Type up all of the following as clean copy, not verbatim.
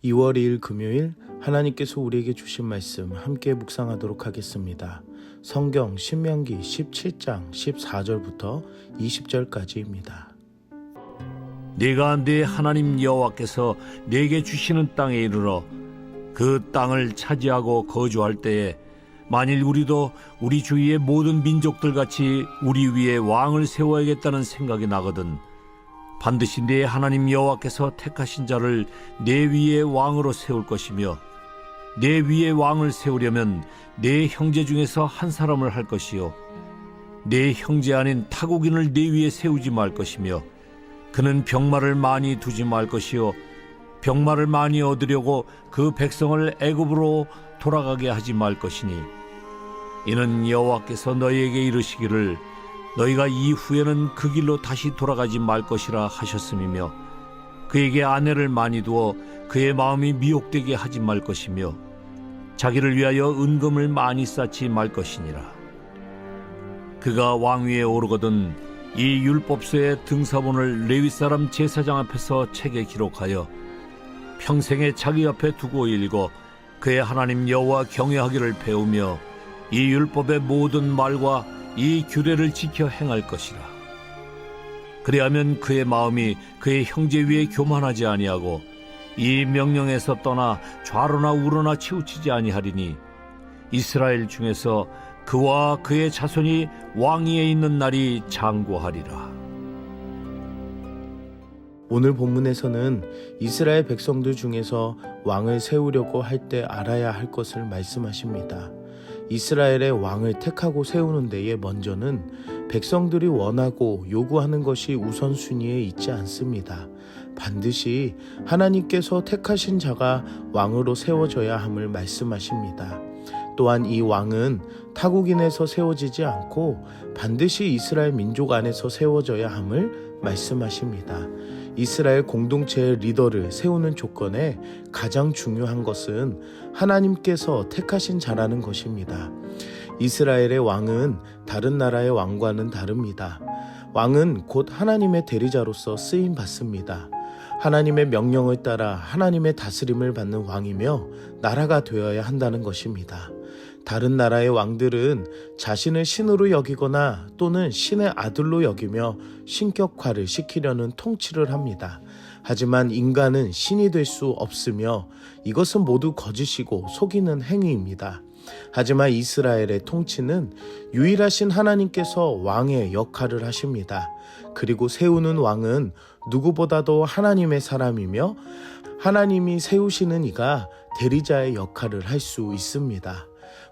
2월 2일 금요일 하나님께서 우리에게 주신 말씀 함께 묵상하도록 하겠습니다. 성경 신명기 17장 14절부터 20절까지입니다. 네가 네 하나님 여호와께서 네게 주시는 땅에 이르러 그 땅을 차지하고 거주할 때에 만일 우리도 우리 주위의 모든 민족들같이 우리 위에 왕을 세워야겠다는 생각이 나거든 반드시 네 하나님 여호와께서 택하신 자를 네 위에 왕으로 세울 것이며 네 위에 왕을 세우려면 네 형제 중에서 한 사람을 할 것이요 네 형제 아닌 타국인을 네 위에 세우지 말 것이며 그는 병마를 많이 두지 말 것이요 병마를 많이 얻으려고 그 백성을 애굽으로 돌아가게 하지 말 것이니 이는 여호와께서 너희에게 이르시기를 너희가 이후에는 그 길로 다시 돌아가지 말 것이라 하셨음이며 그에게 아내를 많이 두어 그의 마음이 미혹되게 하지 말 것이며 자기를 위하여 은금을 많이 쌓지 말 것이니라. 그가 왕위에 오르거든 이 율법서의 등사본을 레위 사람 제사장 앞에서 책에 기록하여 평생에 자기 앞에 두고 읽어 그의 하나님 여호와 경외하기를 배우며 이 율법의 모든 말과 이 규례를 지켜 행할 것이라. 그리하면 그의 마음이 그의 형제 위에 교만하지 아니하고 이 명령에서 떠나 좌로나 우로나 치우치지 아니하리니 이스라엘 중에서 그와 그의 자손이 왕위에 있는 날이 장구하리라. 오늘 본문에서는 이스라엘 백성들 중에서 왕을 세우려고 할 때 알아야 할 것을 말씀하십니다. 이스라엘의 왕을 택하고 세우는 데에 먼저는 백성들이 원하고 요구하는 것이 우선순위에 있지 않습니다. 반드시 하나님께서 택하신 자가 왕으로 세워져야 함을 말씀하십니다. 또한 이 왕은 타국인에서 세워지지 않고 반드시 이스라엘 민족 안에서 세워져야 함을 말씀하십니다. 이스라엘 공동체의 리더를 세우는 조건에 가장 중요한 것은 하나님께서 택하신 자라는 것입니다. 이스라엘의 왕은 다른 나라의 왕과는 다릅니다. 왕은 곧 하나님의 대리자로서 쓰임 받습니다. 하나님의 명령을 따라 하나님의 다스림을 받는 왕이며 나라가 되어야 한다는 것입니다. 다른 나라의 왕들은 자신을 신으로 여기거나 또는 신의 아들로 여기며 신격화를 시키려는 통치를 합니다. 하지만 인간은 신이 될 수 없으며 이것은 모두 거짓이고 속이는 행위입니다. 하지만 이스라엘의 통치는 유일하신 하나님께서 왕의 역할을 하십니다. 그리고 세우는 왕은 누구보다도 하나님의 사람이며 하나님이 세우시는 이가 대리자의 역할을 할 수 있습니다.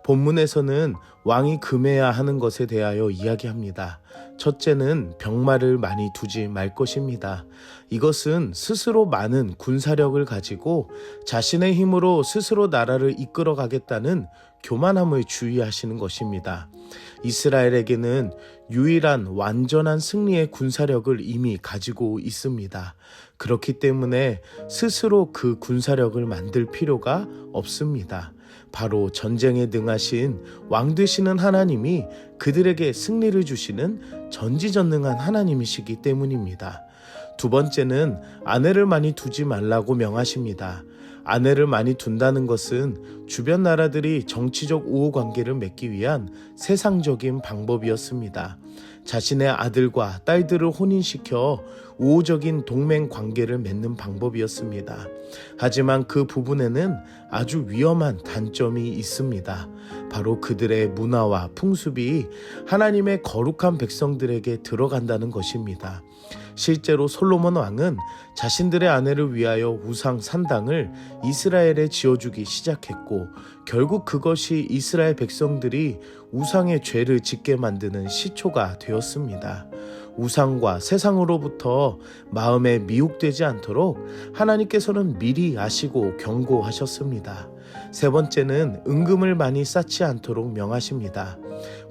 본문에서는 왕이 금해야 하는 것에 대하여 이야기합니다. 첫째는 병마를 많이 두지 말 것입니다. 이것은 스스로 많은 군사력을 가지고 자신의 힘으로 스스로 나라를 이끌어 가겠다는 교만함을 주의하시는 것입니다. 이스라엘에게는 유일한 완전한 승리의 군사력을 이미 가지고 있습니다. 그렇기 때문에 스스로 그 군사력을 만들 필요가 없습니다. 바로 전쟁에 능하신 왕 되시는 하나님이 그들에게 승리를 주시는 전지전능한 하나님이시기 때문입니다. 두 번째는 아내를 많이 두지 말라고 명하십니다. 아내를 많이 둔다는 것은 주변 나라들이 정치적 우호관계를 맺기 위한 세상적인 방법이었습니다. 자신의 아들과 딸들을 혼인시켜 우호적인 동맹 관계를 맺는 방법이었습니다. 하지만 그 부분에는 아주 위험한 단점이 있습니다. 바로 그들의 문화와 풍습이 하나님의 거룩한 백성들에게 들어간다는 것입니다. 실제로 솔로몬 왕은 자신들의 아내를 위하여 우상 산당을 이스라엘에 지어주기 시작했고 결국 그것이 이스라엘 백성들이 우상의 죄를 짓게 만드는 시초가 되었습니다. 우상과 세상으로부터 마음에 미혹되지 않도록 하나님께서는 미리 아시고 경고하셨습니다. 세 번째는 은금을 많이 쌓지 않도록 명하십니다.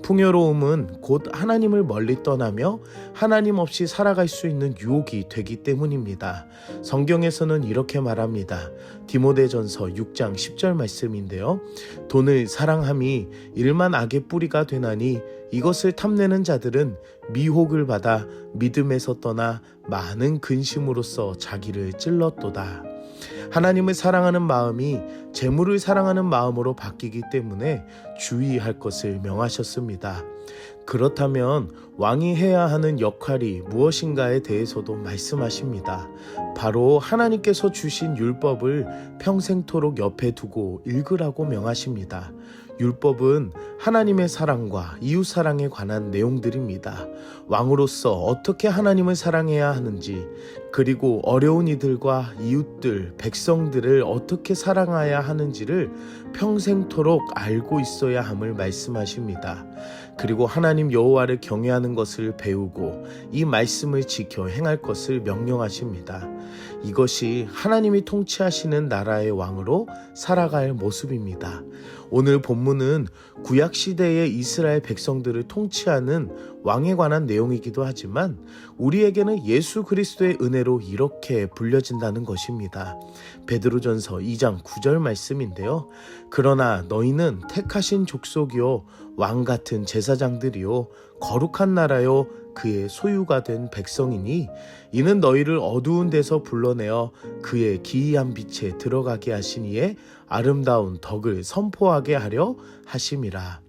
풍요로움은 곧 하나님을 멀리 떠나며 하나님 없이 살아갈 수 있는 유혹이 되기 때문입니다. 성경에서는 이렇게 말합니다. 디모데전서 6장 10절 말씀인데요. 돈을 사랑함이 일만 악의 뿌리가 되나니 이것을 탐내는 자들은 미혹을 받아 믿음에서 떠나 많은 근심으로써 자기를 찔렀도다. 하나님을 사랑하는 마음이 재물을 사랑하는 마음으로 바뀌기 때문에 주의할 것을 명하셨습니다. 그렇다면 왕이 해야 하는 역할이 무엇인가에 대해서도 말씀하십니다. 바로 하나님께서 주신 율법을 평생토록 옆에 두고 읽으라고 명하십니다. 율법은 하나님의 사랑과 이웃 사랑에 관한 내용들입니다. 왕으로서 어떻게 하나님을 사랑해야 하는지, 그리고 어려운 이들과 이웃들, 백성들을 어떻게 사랑해야 하는지를 평생토록 알고 있어야 함을 말씀하십니다. 그리고 하나님 여호와를 경외하는 것을 배우고 이 말씀을 지켜 행할 것을 명령하십니다. 이것이 하나님이 통치하시는 나라의 왕으로 살아갈 모습입니다. 오늘 본문은 구약시대의 이스라엘 백성들을 통치하는 왕에 관한 내용이기도 하지만 우리에게는 예수 그리스도의 은혜로 이렇게 불려진다는 것입니다. 베드로전서 2장 9절 말씀인데요. 그러나 너희는 택하신 족속이요 왕 같은 제사장들이요 거룩한 나라요 그의 소유가 된 백성이니 이는 너희를 어두운 데서 불러내어 그의 기이한 빛에 들어가게 하시니에 아름다운 덕을 선포하게 하려 하심이라.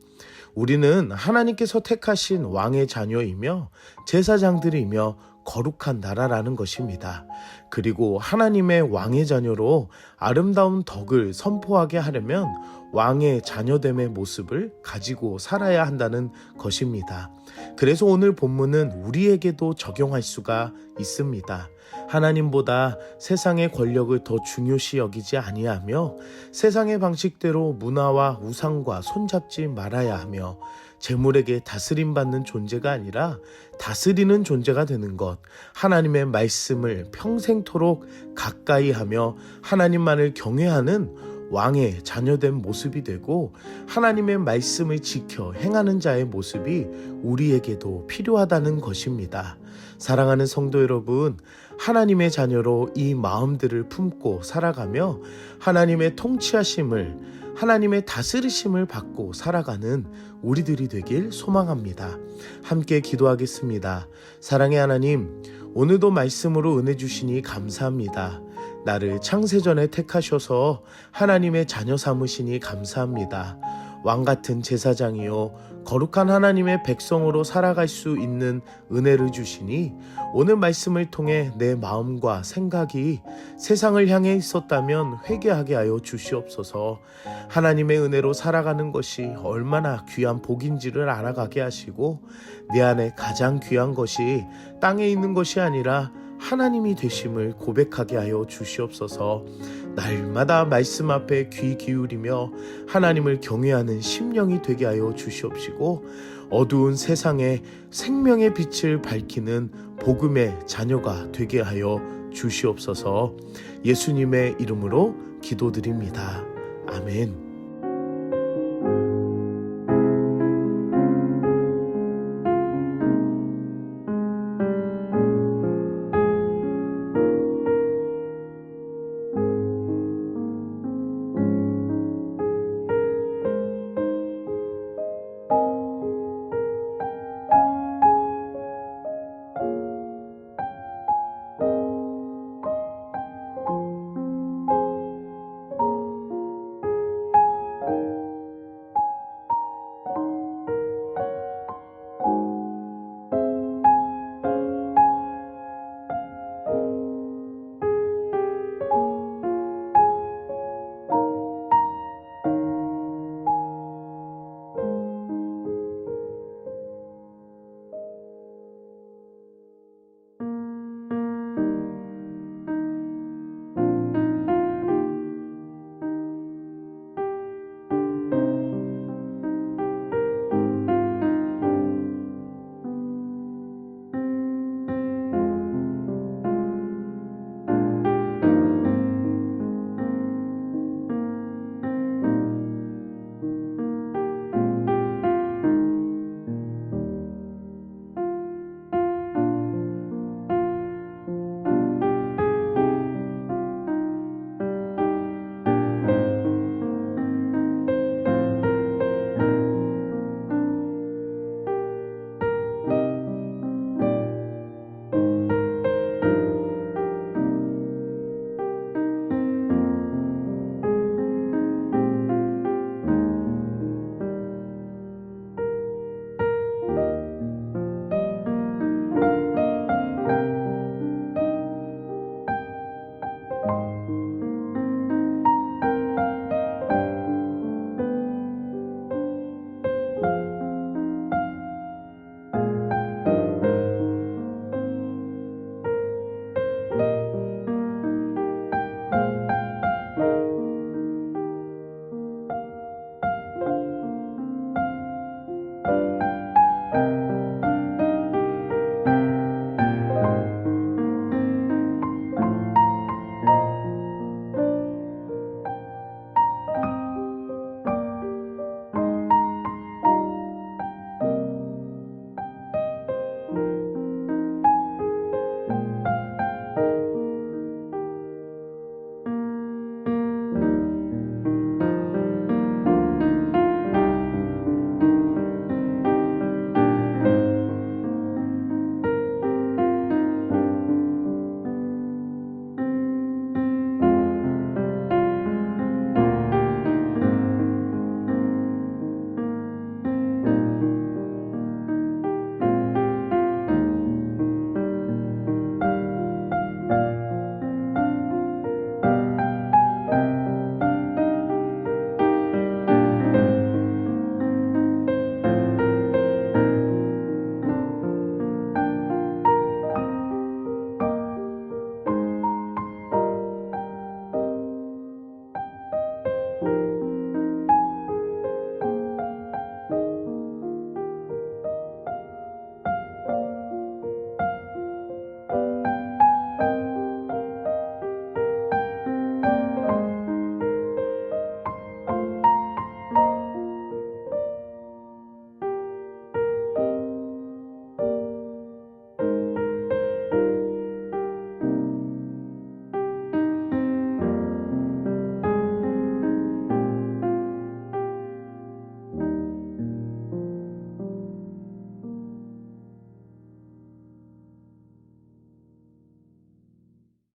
우리는 하나님께서 택하신 왕의 자녀이며 제사장들이며 거룩한 나라라는 것입니다. 그리고 하나님의 왕의 자녀로 아름다운 덕을 선포하게 하려면 왕의 자녀됨의 모습을 가지고 살아야 한다는 것입니다. 그래서 오늘 본문은 우리에게도 적용할 수가 있습니다. 하나님보다 세상의 권력을 더 중요시 여기지 아니하며 세상의 방식대로 문화와 우상과 손잡지 말아야 하며 재물에게 다스림받는 존재가 아니라 다스리는 존재가 되는 것, 하나님의 말씀을 평생토록 가까이 하며 하나님만을 경외하는 왕의 자녀된 모습이 되고 하나님의 말씀을 지켜 행하는 자의 모습이 우리에게도 필요하다는 것입니다. 사랑하는 성도 여러분, 하나님의 자녀로 이 마음들을 품고 살아가며 하나님의 통치하심을, 하나님의 다스리심을 받고 살아가는 우리들이 되길 소망합니다. 함께 기도하겠습니다. 사랑의 하나님, 오늘도 말씀으로 은혜 주시니 감사합니다. 나를 창세전에 택하셔서 하나님의 자녀 삼으시니 감사합니다. 왕같은 제사장이요 거룩한 하나님의 백성으로 살아갈 수 있는 은혜를 주시니 오늘 말씀을 통해 내 마음과 생각이 세상을 향해 있었다면 회개하게 하여 주시옵소서. 하나님의 은혜로 살아가는 것이 얼마나 귀한 복인지를 알아가게 하시고 내 안에 가장 귀한 것이 땅에 있는 것이 아니라 하나님이 되심을 고백하게 하여 주시옵소서. 날마다 말씀 앞에 귀 기울이며 하나님을 경외하는 심령이 되게 하여 주시옵시고 어두운 세상에 생명의 빛을 밝히는 복음의 자녀가 되게 하여 주시옵소서. 예수님의 이름으로 기도드립니다. 아멘.